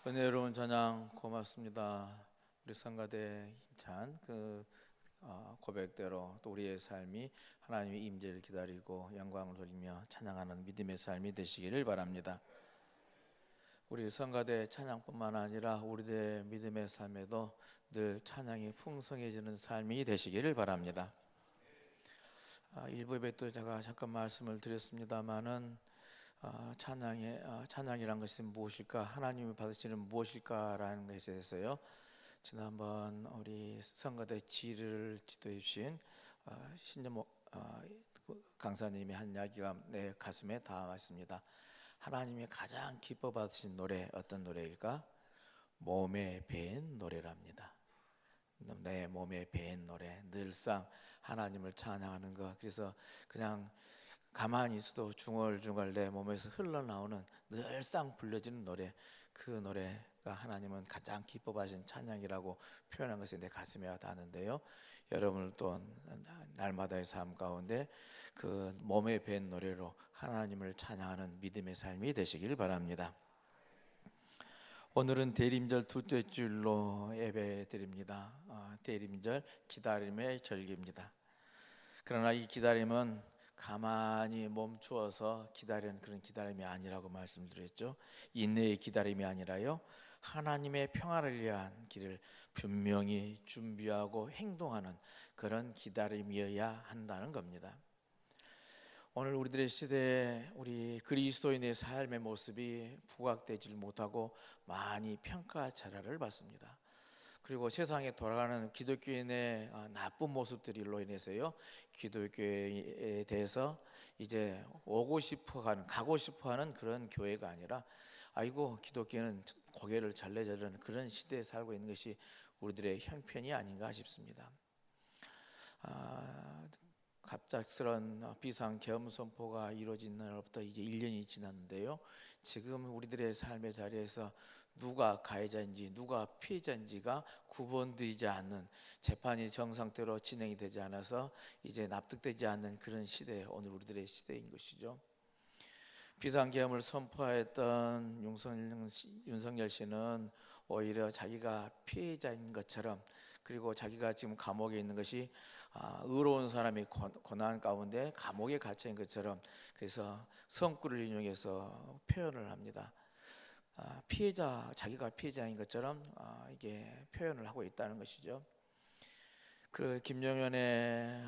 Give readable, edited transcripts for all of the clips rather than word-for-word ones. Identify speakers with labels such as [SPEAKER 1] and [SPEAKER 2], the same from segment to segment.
[SPEAKER 1] 은혜로운 찬양 고맙습니다. 우리 성가대 힘찬 고백대로 또 우리의 삶이 하나님의 임재를 기다리고 영광을 돌리며 찬양하는 믿음의 삶이 되시기를 바랍니다. 우리 성가대 찬양뿐만 아니라 우리의 믿음의 삶에도 늘 찬양이 풍성해지는 삶이 되시기를 바랍니다. 일부 예배 때 제가 잠깐 말씀을 드렸습니다마는 찬양이란 것이 무엇일까, 하나님이 받으시는 무엇일까라는 것에 대해서요, 지난번 우리 성가대 지를 지도해 주신 신정목 강사님이 한 이야기가 내 가슴에 닿았습니다. 하나님이 가장 기뻐 받으신 노래 어떤 노래일까? 몸에 배인 노래랍니다. 내 몸에 배인 노래, 늘상 하나님을 찬양하는 것. 그래서 그냥 가만히 있어도 중얼중얼 내 몸에서 흘러나오는, 늘상 불려지는 노래, 그 노래가 하나님은 가장 기뻐하신 찬양이라고 표현한 것이 내 가슴에 와닿는데요, 여러분을 또 날마다의 삶 가운데 그 몸에 밴 노래로 하나님을 찬양하는 믿음의 삶이 되시길 바랍니다. 오늘은 대림절 둘째 주일로 예배 드립니다. 대림절 기다림의 절기입니다. 그러나 이 기다림은 가만히 멈추어서 기다리는 그런 기다림이 아니라고 말씀드렸죠. 인내의 기다림이 아니라요, 하나님의 평화를 위한 길을 분명히 준비하고 행동하는 그런 기다림이어야 한다는 겁니다. 오늘 우리들의 시대에 우리 그리스도인의 삶의 모습이 부각되지 못하고 많이 평가절하를 받습니다. 그리고 세상에 돌아가는 기독교인의 나쁜 모습들로 인해서요, 기독교에 대해서 이제 가고 싶어하는 그런 교회가 아니라, 아이고 기독교는 고개를 절레절레하는 그런 시대에 살고 있는 것이 우리들의 형편이 아닌가 싶습니다. 갑작스런 비상 계엄 선포가 이루어진 날부터 이제 1년이 지났는데요, 지금 우리들의 삶의 자리에서 누가 가해자인지 누가 피해자인지가 구분되지 않는, 재판이 정상대로 진행이 되지 않아서 이제 납득되지 않는 그런 시대, 오늘 우리들의 시대인 것이죠. 비상계엄을 선포했던 윤석열 씨는 오히려 자기가 피해자인 것처럼, 그리고 자기가 지금 감옥에 있는 것이 의로운 사람이 고난 가운데 감옥에 갇혀 있는 것처럼, 그래서 성구를 인용해서 표현을 합니다. 자기가 피해자인 것처럼 이게 표현을 하고 있다는 것이죠. 그 김용현의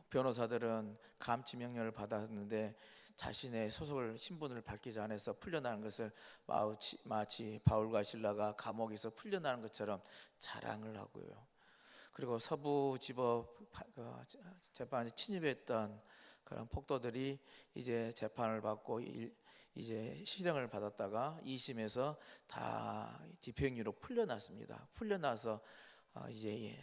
[SPEAKER 1] 변호사들은 감치 명령을 받았는데 자신의 신분을 밝히지 않아서 풀려나는 것을 마치 바울과 실라가 감옥에서 풀려나는 것처럼 자랑을 하고요. 그리고 서부지법 재판에 침입했던 그런 폭도들이 이제 재판을 받고 이제 실형을 받았다가 2심에서 다 집행유예로 풀려났습니다. 풀려나서 이제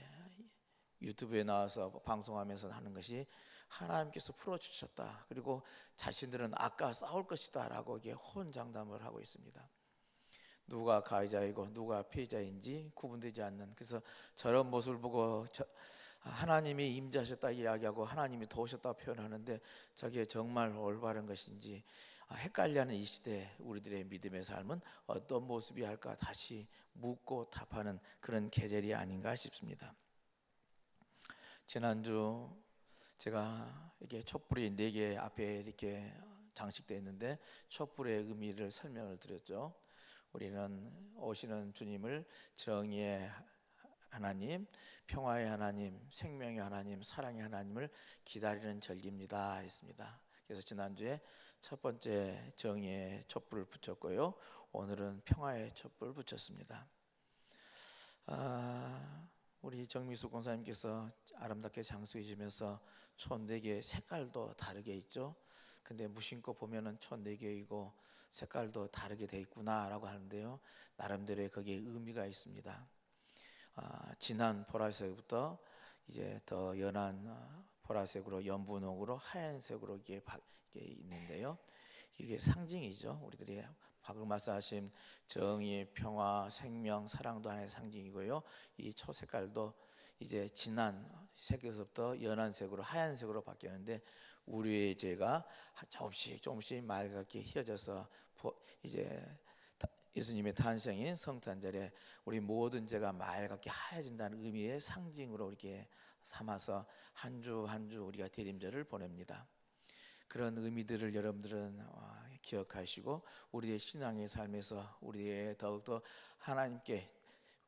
[SPEAKER 1] 유튜브에 나와서 방송하면서 하는 것이, 하나님께서 풀어주셨다, 그리고 자신들은 아까 싸울 것이다 라고 이게 호언장담을 하고 있습니다. 누가 가해자이고 누가 피해자인지 구분되지 않는, 그래서 저런 모습을 보고 하나님이 임재하셨다 이야기하고 하나님이 도우셨다 표현하는데, 저게 정말 올바른 것인지 헷갈려하는 이 시대에 우리들의 믿음의 삶은 어떤 모습이 할까 다시 묻고 답하는 그런 계절이 아닌가 싶습니다. 지난주 제가 이게 촛불이 4개 앞에 이렇게 장식되어 있는데, 촛불의 의미를 설명을 드렸죠. 우리는 오시는 주님을 정의의 하나님, 평화의 하나님, 생명의 하나님, 사랑의 하나님을 기다리는 절기입니다 했습니다. 그래서 지난주에 첫 번째 정의의 촛불을 붙였고요, 오늘은 평화의 촛불을 붙였습니다. 우리 정미수 권사님께서 아름답게 장수해 주면서 촛 4개 색깔도 다르게 있죠. 근데 무심코 보면은 촛 4개이고 색깔도 다르게 돼 있구나 라고 하는데요, 나름대로의 거기에 의미가 있습니다. 진한 보라색부터 이제 더 연한 보라색으로, 연분홍으로, 하얀색으로 이게 있는데요, 이게 상징이죠. 우리들이 방금 말씀하신 정의, 평화, 생명, 사랑도 하나의 상징이고요, 이 초 색깔도 이제 진한 색에서부터 연한 색으로, 하얀색으로 바뀌었는데, 우리의 죄가 조금씩 맑게 휘어져서 이제 예수님의 탄생인 성탄절에 우리 모든 죄가 맑게 하얘진다는 의미의 상징으로 이렇게 삼아서 한 주 한 주 우리가 대림절을 보냅니다. 그런 의미들을 여러분들은 기억하시고 우리의 신앙의 삶에서 우리의 더욱더 하나님께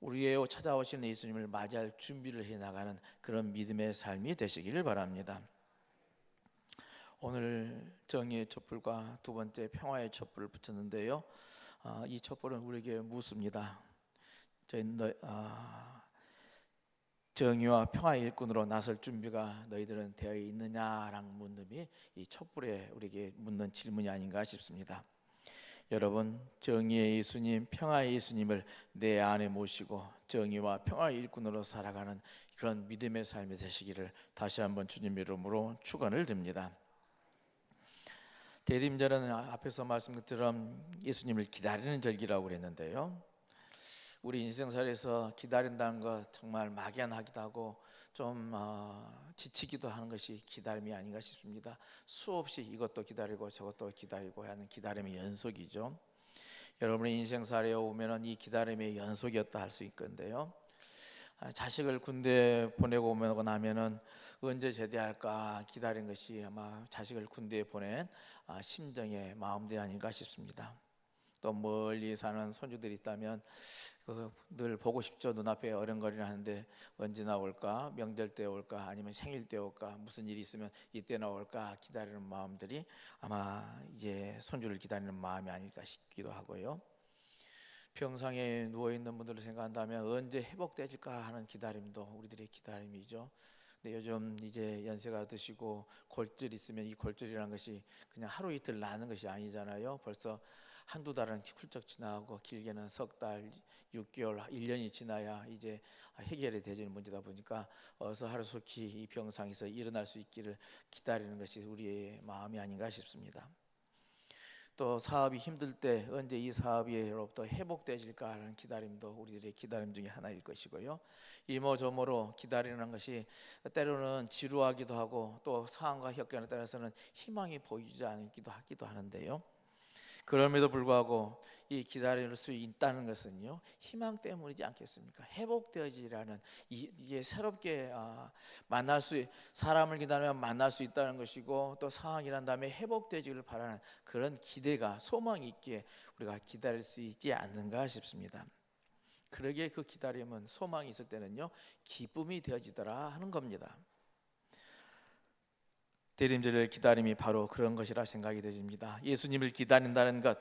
[SPEAKER 1] 우리의 찾아오시는 예수님을 맞이할 준비를 해나가는 그런 믿음의 삶이 되시기를 바랍니다. 오늘 정의의 촛불과 두 번째 평화의 촛불을 붙였는데요, 이 촛불은 우리에게 묻습니다. 정의와 평화의 일꾼으로 나설 준비가 너희들은 되어 있느냐라는 묻음이 이 촛불에 우리에게 묻는 질문이 아닌가 싶습니다. 여러분, 정의의 예수님, 평화의 예수님을 내 안에 모시고 정의와 평화의 일꾼으로 살아가는 그런 믿음의 삶이 되시기를 다시 한번 주님 이름으로 축원을 드립니다. 대림절은 앞에서 말씀드린 것처럼 예수님을 기다리는 절기라고 그랬는데요, 우리 인생살에서 기다린다는 것 정말 막연하기도 하고 좀 지치기도 하는 것이 기다림이 아닌가 싶습니다. 수없이 이것도 기다리고 저것도 기다리고 하는 기다림의 연속이죠. 여러분의 인생살에 오면은 이 기다림의 연속이었다 할 수 있건데요, 자식을 군대 보내고 오고 나면은 언제 제대할까 기다린 것이 아마 자식을 군대에 보낸 심정의 마음들이 아닌가 싶습니다. 또 멀리 사는 손주들이 있다면 늘 보고 싶죠. 눈앞에 어른거리는 하는데 언제 나올까, 명절 때 올까, 아니면 생일 때 올까, 무슨 일이 있으면 이때 나올까 기다리는 마음들이 아마 이제 손주를 기다리는 마음이 아닐까 싶기도 하고요. 병상에 누워있는 분들을 생각한다면 언제 회복되질까 하는 기다림도 우리들의 기다림이죠. 근데 요즘 이제 연세가 드시고 골절 있으면 이 골절이라는 것이 그냥 하루 이틀 나는 것이 아니잖아요. 벌써 한두 달은 훌쩍 지나고 길게는 석 달, 6개월, 1년이 지나야 이제 해결이 되는 문제다 보니까 어서 하루속히 이 병상에서 일어날 수 있기를 기다리는 것이 우리의 마음이 아닌가 싶습니다. 또 사업이 힘들 때 언제 이 사업으로부터 회복되질까 하는 기다림도 우리들의 기다림 중에 하나일 것이고요. 이모저모로 기다리는 것이 때로는 지루하기도 하고 또 상황과 형편에 따라서는 희망이 보이지 않기도 하기도 하는데요, 그럼에도 불구하고 이 기다릴 수 있다는 것은요, 희망 때문이지 않겠습니까? 회복되어지라는 이게 새롭게 사람을 기다리면 만날 수 있다는 것이고, 또 상황이란 다음에 회복되기를 바라는 그런 기대가, 소망이 있기에 우리가 기다릴 수 있지 않는가 싶습니다. 그러기에 그 기다림은 소망이 있을 때는요 기쁨이 되어지더라 하는 겁니다. 대림절의 기다림이 바로 그런 것이라 생각이 되집니다. 예수님을 기다린다는 것,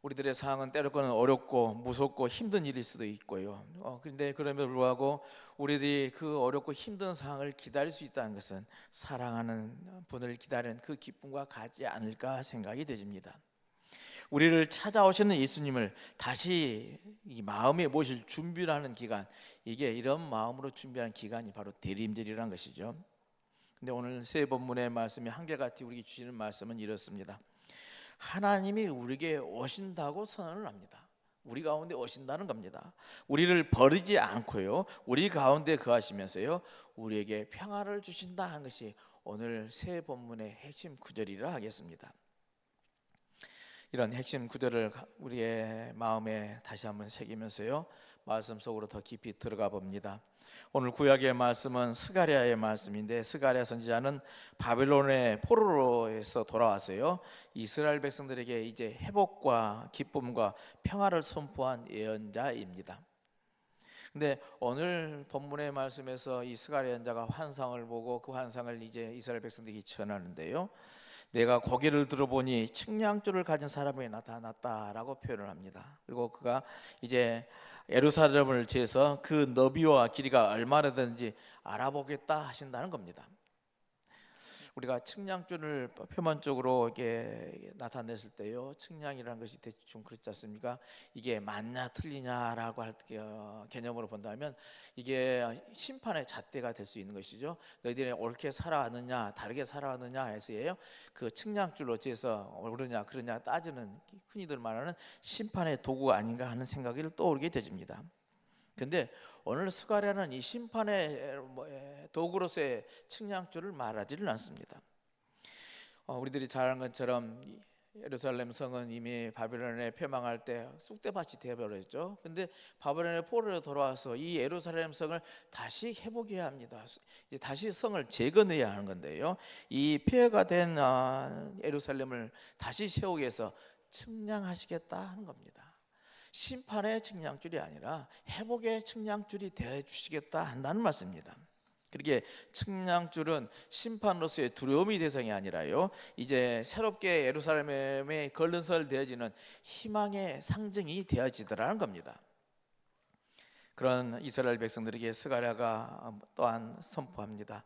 [SPEAKER 1] 우리들의 상황은 때로는 어렵고 무섭고 힘든 일일 수도 있고요. 그런데 그럼에도 불구하고 우리들이 그 어렵고 힘든 상황을 기다릴 수 있다는 것은 사랑하는 분을 기다리는 그 기쁨과 같지 않을까 생각이 되집니다. 우리를 찾아오시는 예수님을 다시 이 마음에 모실 준비를 하는 기간, 이게 이런 마음으로 준비하는 기간이 바로 대림절이라는 것이죠. 근데 오늘 세 본문의 말씀이 한결같이 우리에게 주시는 말씀은 이렇습니다. 하나님이 우리에게 오신다고 선언을 합니다. 우리 가운데 오신다는 겁니다. 우리를 버리지 않고요, 우리 가운데 거하시면서요 우리에게 평화를 주신다 하는 것이 오늘 세 본문의 핵심 구절이라 하겠습니다. 이런 핵심 구절을 우리의 마음에 다시 한번 새기면서요 말씀 속으로 더 깊이 들어가 봅니다. 오늘 구약의 말씀은 스가랴의 말씀인데, 스가랴 선지자는 바벨론의 포로로에서 돌아와서요 이스라엘 백성들에게 이제 회복과 기쁨과 평화를 선포한 예언자입니다. 근데 오늘 본문의 말씀에서 이 스가랴 예언자가 환상을 보고 그 환상을 이제 이스라엘 백성들에게 전하는데요, 내가 고개를 들어보니 측량줄을 가진 사람이 나타났다라고 표현을 합니다. 그리고 그가 이제 예루살렘을 재서 그 너비와 길이가 얼마나 되는지 알아보겠다 하신다는 겁니다. 우리가 측량줄을 표면적으로 이렇게 나타냈을 때요, 측량이라는 것이 대충 그렇지 않습니까? 이게 맞냐 틀리냐라고 할 개념으로 본다면 이게 심판의 잣대가 될 수 있는 것이죠. 너희들이 옳게 살아왔느냐 다르게 살아왔느냐 해서예요, 그 측량줄로 재서 옳으냐 그러냐 따지는, 흔히들 말하는 심판의 도구가 아닌가 하는 생각이 떠오르게 되집니다. 근데 오늘 스가랴는 이 심판의 도구로서의 측량줄을 말하지를 않습니다. 우리들이 잘 아는 것처럼 예루살렘 성은 이미 바벨론에 패망할 때 쑥대밭이 되어버렸죠. 근데 바벨론의 포로로 돌아와서 이 예루살렘 성을 다시 회복해야 합니다. 이제 다시 성을 재건해야 하는 건데요. 이 폐허가 된 예루살렘을 다시 세우기 위해서 측량하시겠다 하는 겁니다. 심판의 측량줄이 아니라 회복의 측량줄이 되어 주시겠다 한다는 말씀입니다. 그렇게 측량줄은 심판으로서의 두려움이 대상이 아니라요, 이제 새롭게 예루살렘에 걸른설되어지는 희망의 상징이 되어지더라는 겁니다. 그런 이스라엘 백성들에게 스가랴가 또한 선포합니다.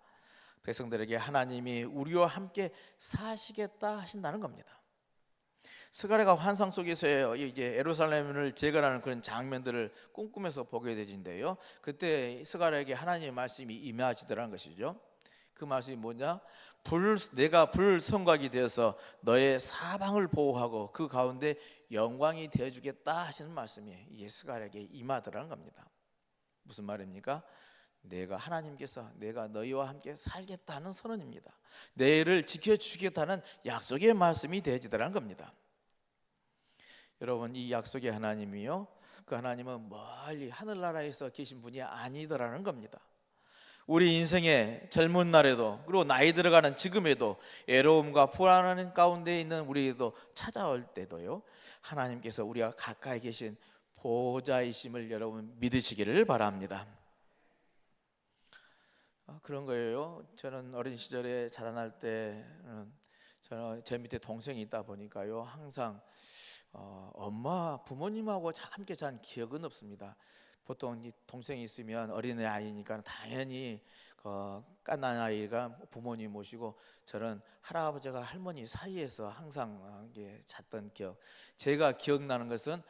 [SPEAKER 1] 백성들에게 하나님이 우리와 함께 사시겠다 하신다는 겁니다. 스가랴가 환상 속에서 이제 예루살렘을 재건하는 그런 장면들을 꿈꾸면서 보게 되진데요. 그때 스가랴에게 하나님의 말씀이 임하시더라는 것이죠. 그 말씀이 뭐냐? 내가 불성곽이 되어서 너의 사방을 보호하고 그 가운데 영광이 되어주겠다 하시는 말씀이 이제 스가랴에게 임하더라는 겁니다. 무슨 말입니까? 하나님께서 내가 너희와 함께 살겠다는 선언입니다. 너희를 지켜주시겠다는 약속의 말씀이 되어지더라는 겁니다. 여러분, 이 약속의 하나님이요, 그 하나님은 멀리 하늘나라에서 계신 분이 아니더라는 겁니다. 우리 인생의 젊은 날에도, 그리고 나이 들어가는 지금에도, 애로움과 불안한 가운데 있는 우리에도 찾아올 때도요, 하나님께서 우리가 가까이 계신 보호자이심을 여러분 믿으시기를 바랍니다. 그런 거예요. 저는 어린 시절에 자라날 때는 저는 제 밑에 동생이 있다 보니까요, 항상 엄마, 부모님하고 함께 잔 기억은 없습니다. 보통 이 동생이 있으면 어린애 아이니까 당연히 깐난 아이가 부모님 모시고 저는 할아버지가 할머니 사이에서 항상 잤던 기억. 제가 기억나는 것은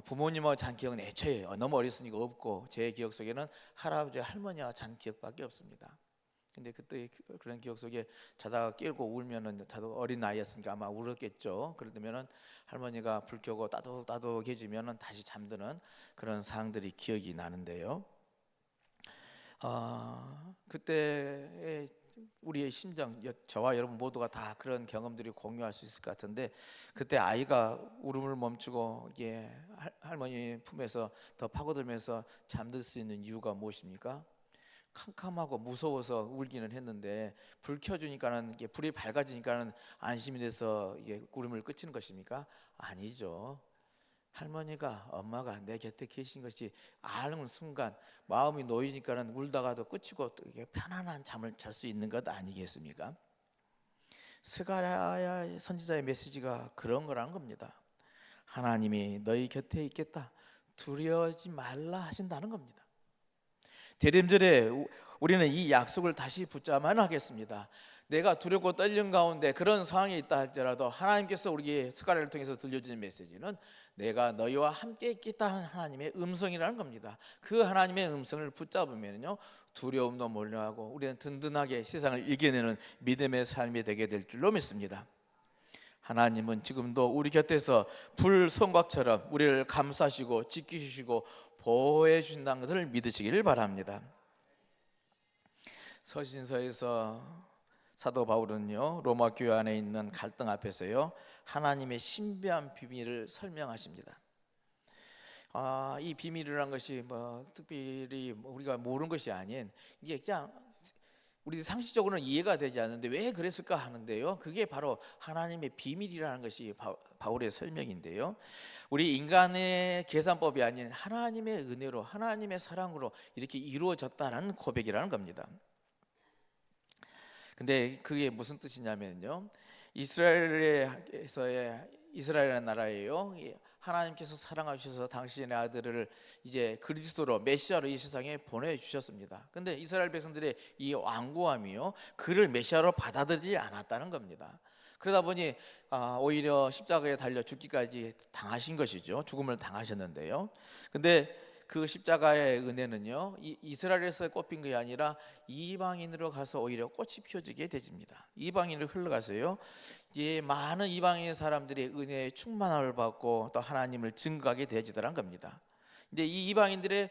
[SPEAKER 1] 부모님하고 잔 기억은 애초에 너무 어렸으니까 없고, 제 기억 속에는 할아버지 할머니와 잔 기억밖에 없습니다. 근데 그때 그런 기억 속에 자다가 깨고 울면은, 저도 어린 아이였으니까 아마 울었겠죠. 그러면은 할머니가 불 켜고 따독해지면은 다시 잠드는 그런 상황들이 기억이 나는데요. 그때 우리의 심정, 저와 여러분 모두가 다 그런 경험들이 공유할 수 있을 것 같은데, 그때 아이가 울음을 멈추고 이게 할머니 품에서 더 파고들면서 잠들 수 있는 이유가 무엇입니까? 캄캄하고 무서워서 울기는 했는데, 불 켜주니까는, 불이 밝아지니까는 안심이 돼서 이게 울음을 그치는 것입니까? 아니죠. 할머니가, 엄마가 내 곁에 계신 것이 아는 순간 마음이 놓이니까는 울다가도 그치고 또 이게 편안한 잠을 잘 수 있는 것 아니겠습니까? 스가랴 선지자의 메시지가 그런 거라는 겁니다. 하나님이 너희 곁에 있겠다, 두려워하지 말라 하신다는 겁니다. 대림절에 우리는 이 약속을 다시 붙잡아야 하겠습니다. 내가 두렵고 떨림 가운데 그런 상황이 있다 할지라도 하나님께서 우리에게 스가랴를 통해서 들려주는 메시지는 내가 너희와 함께 있겠다는 하나님의 음성이라는 겁니다. 그 하나님의 음성을 붙잡으면요, 두려움도 몰려하고 우리는 든든하게 세상을 이겨내는 믿음의 삶이 되게 될 줄로 믿습니다. 하나님은 지금도 우리 곁에서 불성곽처럼 우리를 감싸시고 지키시고 보호해 주신다는 것을 믿으시기를 바랍니다. 서신서에서 사도 바울은요, 로마 교회 안에 있는 갈등 앞에서요, 하나님의 신비한 비밀을 설명하십니다. 이 비밀이라는 것이 특별히 우리가 모르는 것이 아닌, 이게 그냥 우리 상식적으로는 이해가 되지 않는데 왜 그랬을까 하는데요, 그게 바로 하나님의 비밀이라는 것이 바울의 설명인데요, 우리 인간의 계산법이 아닌 하나님의 은혜로, 하나님의 사랑으로 이렇게 이루어졌다는 고백이라는 겁니다. 근데 그게 무슨 뜻이냐면요, 이스라엘이라는 나라예요. 하나님께서 사랑하셔서 당신의 아들을 이제 그리스도로, 메시아로 이 세상에 보내주셨습니다. 근데 이스라엘 백성들의 이 완고함이요, 그를 메시아로 받아들이지 않았다는 겁니다. 그러다 보니 오히려 십자가에 달려 죽기까지 당하신 것이죠. 죽음을 당하셨는데요. 근데 그 십자가의 은혜는요, 이스라엘에서 꽃핀 것이 아니라 이방인으로 가서 오히려 꽃이 피어지게 되집니다. 이방인으로 흘러가서요, 이제 많은 이방인 사람들이 은혜의 충만함을 받고 또 하나님을 증거하게 되어지더란 겁니다. 근데 이 이방인들의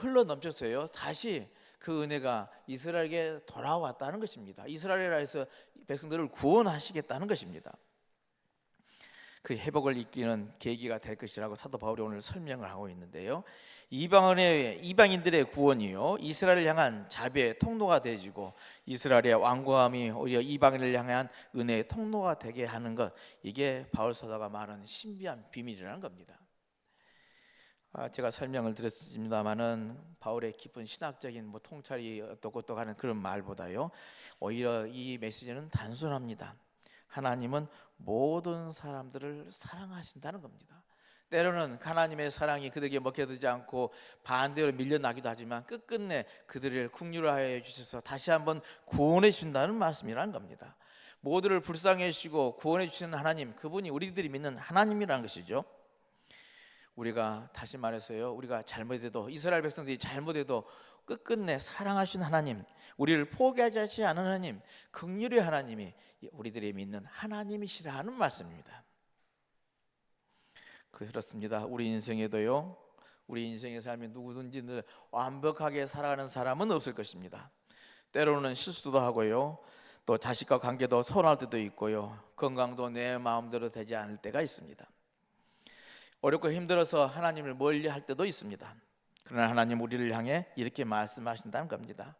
[SPEAKER 1] 흘러 넘쳐서요, 다시 그 은혜가 이스라엘에게 돌아왔다는 것입니다. 이스라엘에서 백성들을 구원하시겠다는 것입니다. 그 회복을 이끄는 계기가 될 것이라고 사도 바울이 오늘 설명을 하고 있는데요. 이방인들의 구원이요, 이스라엘을 향한 자비의 통로가 되어지고 이스라엘의 완고함이 오히려 이방인을 향한 은혜의 통로가 되게 하는 것, 이게 바울 사도가 말하는 신비한 비밀이라는 겁니다. 제가 설명을 드렸습니다마는 바울의 깊은 신학적인 통찰이 어떻고 하는 그런 말보다요, 오히려 이 메시지는 단순합니다. 하나님은 모든 사람들을 사랑하신다는 겁니다. 때로는 하나님의 사랑이 그들에게 먹혀들지 않고 반대로 밀려나기도 하지만 끝끝내 그들을 긍휼하여 주셔서 다시 한번 구원해 주신다는 말씀이라는 겁니다. 모두를 불쌍히 해주시고 구원해 주시는 하나님, 그분이 우리들이 믿는 하나님이라는 것이죠. 우리가 다시 말해서요, 우리가 잘못해도, 이스라엘 백성들이 잘못해도 끝끝내 사랑하신 하나님, 우리를 포기하지 않은 하나님, 긍휼의 하나님이 우리들이 믿는 하나님이시라 하는 말씀입니다. 그렇습니다. 우리 인생에도요, 우리 인생의 삶이 누구든지 늘 완벽하게 살아가는 사람은 없을 것입니다. 때로는 실수도 하고요, 또 자식과 관계도 서운할 때도 있고요, 건강도 내 마음대로 되지 않을 때가 있습니다. 어렵고 힘들어서 하나님을 멀리 할 때도 있습니다. 그러나 하나님 우리를 향해 이렇게 말씀하신다는 겁니다.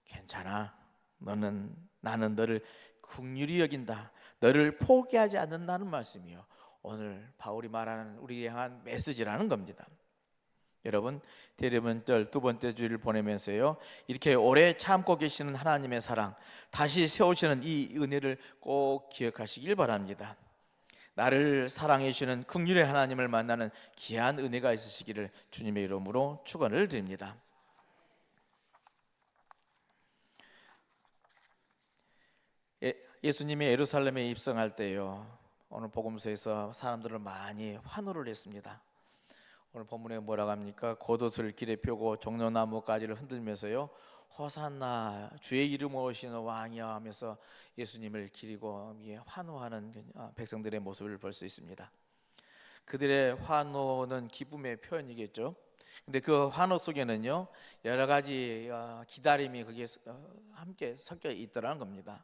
[SPEAKER 1] 괜찮아, 나는 너를 긍휼히 여긴다, 너를 포기하지 않는다는 말씀이요, 오늘 바울이 말하는 우리에 향한 메시지라는 겁니다. 여러분, 대리문절 두 번째 주일을 보내면서요, 이렇게 오래 참고 계시는 하나님의 사랑, 다시 세우시는 이 은혜를 꼭 기억하시길 바랍니다. 나를 사랑해 주시는 긍휼의 하나님을 만나는 귀한 은혜가 있으시기를 주님의 이름으로 축원을 드립니다. 예수님이 예루살렘에 입성할 때요, 오늘 복음서에서 사람들을 많이 환호를 했습니다. 오늘 본문에 뭐라고 합니까? 겉옷을 길에 펴고 종려나무 가지를 흔들면서요, 호산나, 주의 이름으로 오시는 왕이여 하면서 예수님을 기리고 환호하는 백성들의 모습을 볼 수 있습니다. 그들의 환호는 기쁨의 표현이겠죠. 근데 그 환호 속에는요, 여러 가지 기다림이 거기에 함께 섞여 있더라는 겁니다.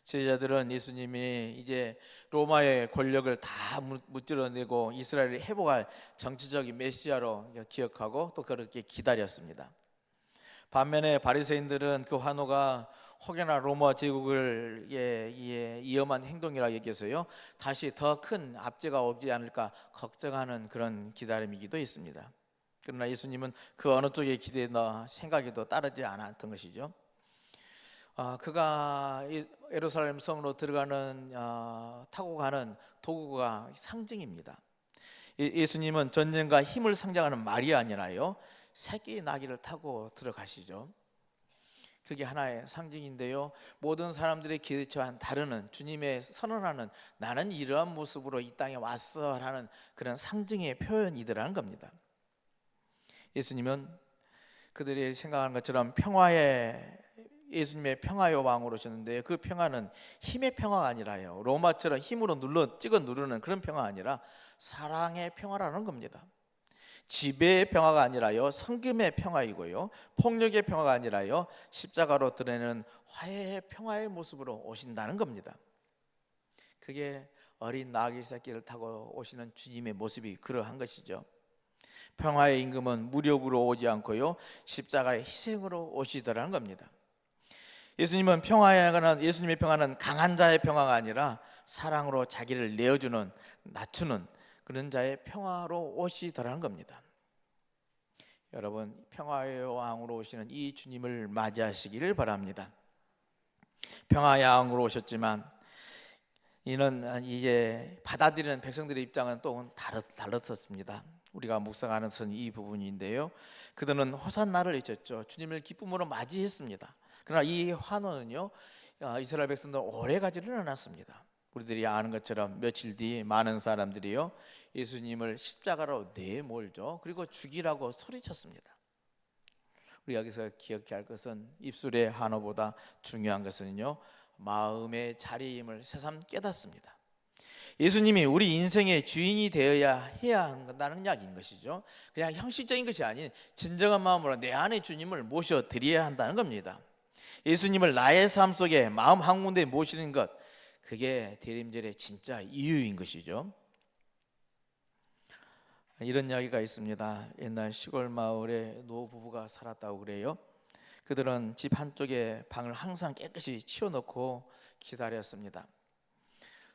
[SPEAKER 1] 제자들은 예수님이 이제 로마의 권력을 다 무찌러내고 이스라엘을 회복할 정치적인 메시아로 기억하고 또 그렇게 기다렸습니다. 반면에 바리새인들은 그 환호가 혹여나 로마 제국을 위험한 행동이라 여겨서요, 다시 더 큰 압제가 오지 않을까 걱정하는 그런 기다림이기도 했습니다. 그러나 예수님은 그 어느 쪽의 기대나 생각에도 따르지 않았던 것이죠. 그가 예루살렘 성으로 들어가는 타고 가는 도구가 상징입니다. 예수님은 전쟁과 힘을 상징하는 말이 아니라요, 새끼 나귀를 타고 들어가시죠. 그게 하나의 상징인데요, 모든 사람들의 기대치와는 다른 주님의 선언하는 나는 이러한 모습으로 이 땅에 왔어 라는 그런 상징의 표현이더라는 겁니다. 예수님은 그들이 생각하는 것처럼 예수님의 평화의 왕으로 오셨는데, 그 평화는 힘의 평화가 아니라요, 로마처럼 힘으로 찍어 누르는 그런 평화가 아니라 사랑의 평화라는 겁니다. 지배의 평화가 아니라요, 성김의 평화이고요, 폭력의 평화가 아니라요, 십자가로 드러내는 화해의 평화의 모습으로 오신다는 겁니다. 그게 어린 나귀 새끼를 타고 오시는 주님의 모습이 그러한 것이죠. 평화의 임금은 무력으로 오지 않고요, 십자가의 희생으로 오시더라는 겁니다. 예수님의 평화는 강한 자의 평화가 아니라 사랑으로 자기를 내어주는, 낮추는 그런 자의 평화로 오시더라는 겁니다. 여러분, 평화의 왕으로 오시는 이 주님을 맞이하시기를 바랍니다. 평화의 왕으로 오셨지만 이는 이제 받아들이는 백성들의 입장은 또 달랐었습니다. 우리가 묵상하는 이 부분인데요, 그들은 호산나를 외쳤죠. 주님을 기쁨으로 맞이했습니다. 그러나 이 환호는요, 이스라엘 백성들 오래 가지를 않았습니다. 우리들이 아는 것처럼 며칠 뒤 많은 사람들이요, 예수님을 십자가로 내몰죠. 그리고 죽이라고 소리쳤습니다. 우리 여기서 기억해야 할 것은 입술의 환호보다 중요한 것은요, 마음의 자리임을 새삼 깨닫습니다. 예수님이 우리 인생의 주인이 되어야 해야 한다는 이야기인 것이죠. 그냥 형식적인 것이 아닌 진정한 마음으로 내 안에 주님을 모셔드려야 한다는 겁니다. 예수님을 나의 삶 속에 마음 한군데 모시는 것, 그게 대림절의 진짜 이유인 것이죠. 이런 이야기가 있습니다. 옛날 시골 마을에 노부부가 살았다고 그래요. 그들은 집 한쪽에 방을 항상 깨끗이 치워놓고 기다렸습니다.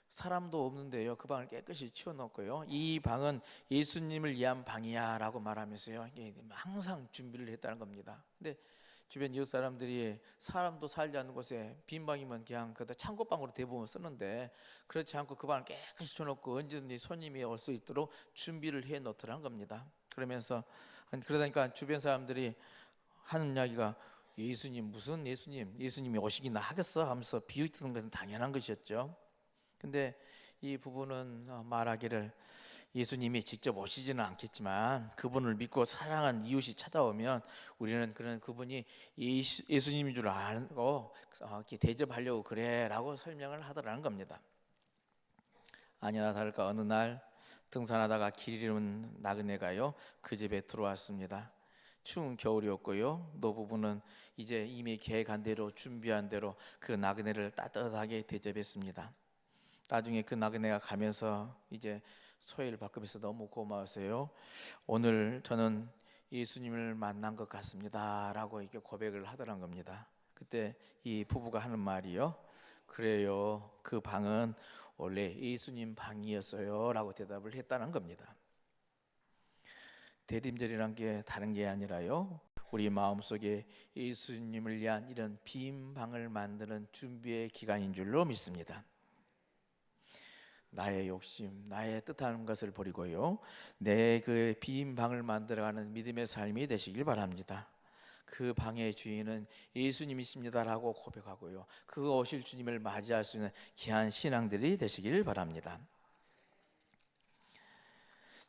[SPEAKER 1] 사람도 없는데요, 그 방을 깨끗이 치워놓고요, 이 방은 예수님을 위한 방이야 라고 말하면서요, 항상 준비를 했다는 겁니다. 근데 주변 이웃 사람들이 사람도 살지 않는 곳에 빈 방이면 그냥 그다 창고방으로 대부분 쓰는데, 그렇지 않고 그 방을 깨끗이 쳐놓고 언제든지 손님이 올 수 있도록 준비를 해 놓더라는 겁니다. 그러니까 주변 사람들이 하는 이야기가, 예수님, 무슨 예수님이 오시기나 하겠어 하면서 비웃는 것은 당연한 것이었죠. 근데 이 부부는 말하기를, 예수님이 직접 오시지는 않겠지만 그분을 믿고 사랑한 이웃이 찾아오면 우리는 그분이 예수님인 줄 알고 이렇게 대접하려고 그래 라고 설명을 하더라는 겁니다. 아니나 다를까 어느 날 등산하다가 길 잃은 나그네가요, 그 집에 들어왔습니다. 추운 겨울이었고요, 노부부는 이제 이미 계획한 대로 준비한 대로 그 나그네를 따뜻하게 대접했습니다. 나중에 그 나그네가 가면서 이제 소회를 바꾸면서 너무 고마웠어요. 오늘 저는 예수님을 만난 것 같습니다 라고 이렇게 고백을 하더란 겁니다. 그때 이 부부가 하는 말이요, 그래요, 그 방은 원래 예수님 방이었어요 라고 대답을 했다는 겁니다. 대림절이란 게 다른 게 아니라요, 우리 마음속에 예수님을 위한 이런 빈 방을 만드는 준비의 기간인 줄로 믿습니다. 나의 욕심, 나의 뜻하는 것을 버리고요, 내 그 빈 방을 만들어가는 믿음의 삶이 되시길 바랍니다. 그 방의 주인은 예수님이십니다라고 고백하고요, 그 오실 주님을 맞이할 수 있는 귀한 신앙들이 되시길 바랍니다.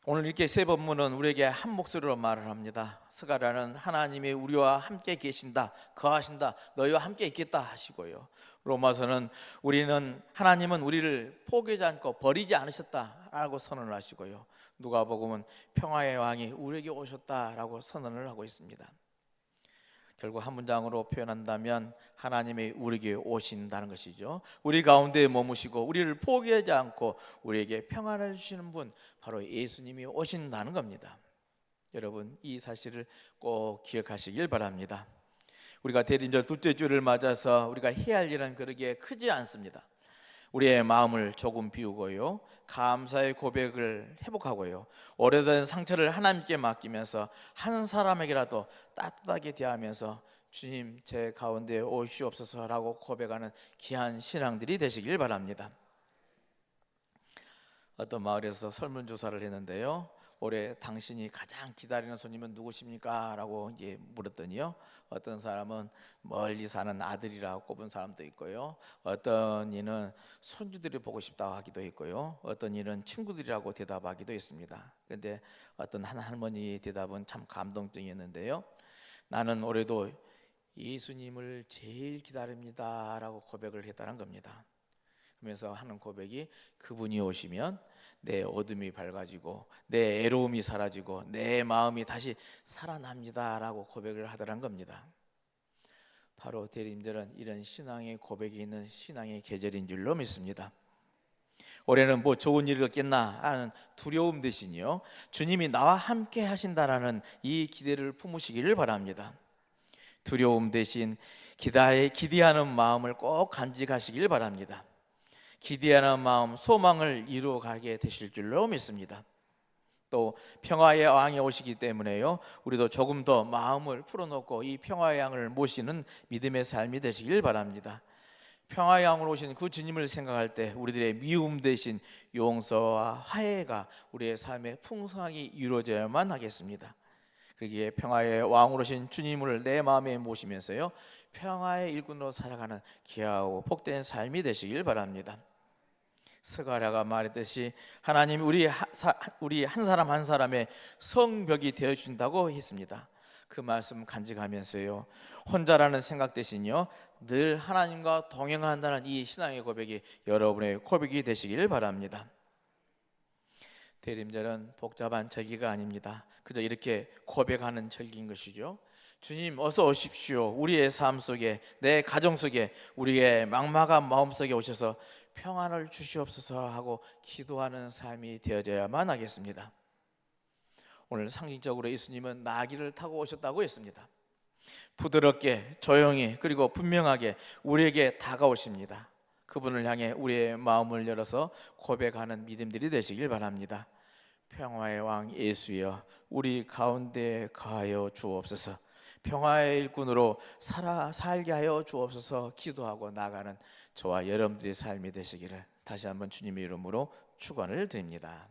[SPEAKER 1] 오늘 이렇게 세 본문은 우리에게 한 목소리로 말을 합니다. 스가랴는 하나님이 우리와 함께 계신다, 거하신다, 너희와 함께 있겠다 하시고요, 로마서는 하나님은 우리를 포기하지 않고 버리지 않으셨다라고 선언을 하시고요, 누가복음은 평화의 왕이 우리에게 오셨다라고 선언을 하고 있습니다. 결국 한 문장으로 표현한다면 하나님이 우리에게 오신다는 것이죠. 우리 가운데 머무시고 우리를 포기하지 않고 우리에게 평안을 주시는 분, 바로 예수님이 오신다는 겁니다. 여러분, 이 사실을 꼭 기억하시길 바랍니다. 우리가 대림절 둘째 주를 맞아서 우리가 해야 할 일은 그렇게 크지 않습니다. 우리의 마음을 조금 비우고요, 감사의 고백을 회복하고요, 오래된 상처를 하나님께 맡기면서 한 사람에게라도 따뜻하게 대하면서 주님, 제 가운데 오시옵소서라고 고백하는 귀한 신앙들이 되시길 바랍니다. 어떤 마을에서 설문조사를 했는데요, 올해 당신이 가장 기다리는 손님은 누구십니까? 라고 이제 물었더니요, 어떤 사람은 멀리 사는 아들이라고 꼽은 사람도 있고요, 어떤 이는 손주들이 보고 싶다고 하기도 했고요, 어떤 이는 친구들이라고 대답하기도 했습니다. 그런데 어떤 한 할머니 대답은 참 감동적이었는데요, 나는 올해도 예수님을 제일 기다립니다 라고 고백을 했다는 겁니다. 그러면서 하는 고백이, 그분이 오시면 내 어둠이 밝아지고 내 애로움이 사라지고 내 마음이 다시 살아납니다 라고 고백을 하더란 겁니다. 바로 대림절은 이런 신앙의 고백이 있는 신앙의 계절인 줄로 믿습니다. 올해는 뭐 좋은 일이 없겠나 하는 두려움 대신요, 주님이 나와 함께 하신다라는 이 기대를 품으시기를 바랍니다. 두려움 대신 기대하는 마음을 꼭 간직하시길 바랍니다. 기대하는 마음, 소망을 이루어가게 되실 줄로 믿습니다. 또 평화의 왕이 오시기 때문에요, 우리도 조금 더 마음을 풀어놓고 이 평화의 왕을 모시는 믿음의 삶이 되시길 바랍니다. 평화의 왕으로 오신 그 주님을 생각할 때 우리들의 미움 대신 용서와 화해가 우리의 삶에 풍성하게 이루어져야만 하겠습니다. 그러기에 평화의 왕으로 오신 주님을 내 마음에 모시면서요, 평화의 일꾼으로 살아가는 귀하고 복된 삶이 되시길 바랍니다. 스가랴가 말했듯이 하나님이 우리 한 사람 한 사람의 성벽이 되어준다고 했습니다. 그 말씀 간직하면서요, 혼자라는 생각 대신요, 늘 하나님과 동행한다는 이 신앙의 고백이 여러분의 고백이 되시길 바랍니다. 대림절은 복잡한 절기가 아닙니다. 그저 이렇게 고백하는 절기인 것이죠. 주님 어서 오십시오. 우리의 삶 속에, 내 가정 속에, 우리의 막막한 마음 속에 오셔서 평안을 주시옵소서 하고 기도하는 삶이 되어져야만 하겠습니다. 오늘 상징적으로 예수님은 나귀를 타고 오셨다고 했습니다. 부드럽게, 조용히, 그리고 분명하게 우리에게 다가오십니다. 그분을 향해 우리의 마음을 열어서 고백하는 믿음들이 되시길 바랍니다. 평화의 왕 예수여, 우리 가운데 거하여 주옵소서. 평화의 일꾼으로 살게 하여 주옵소서. 기도하고 나가는 저와 여러분들의 삶이 되시기를 다시 한번 주님의 이름으로 축원을 드립니다.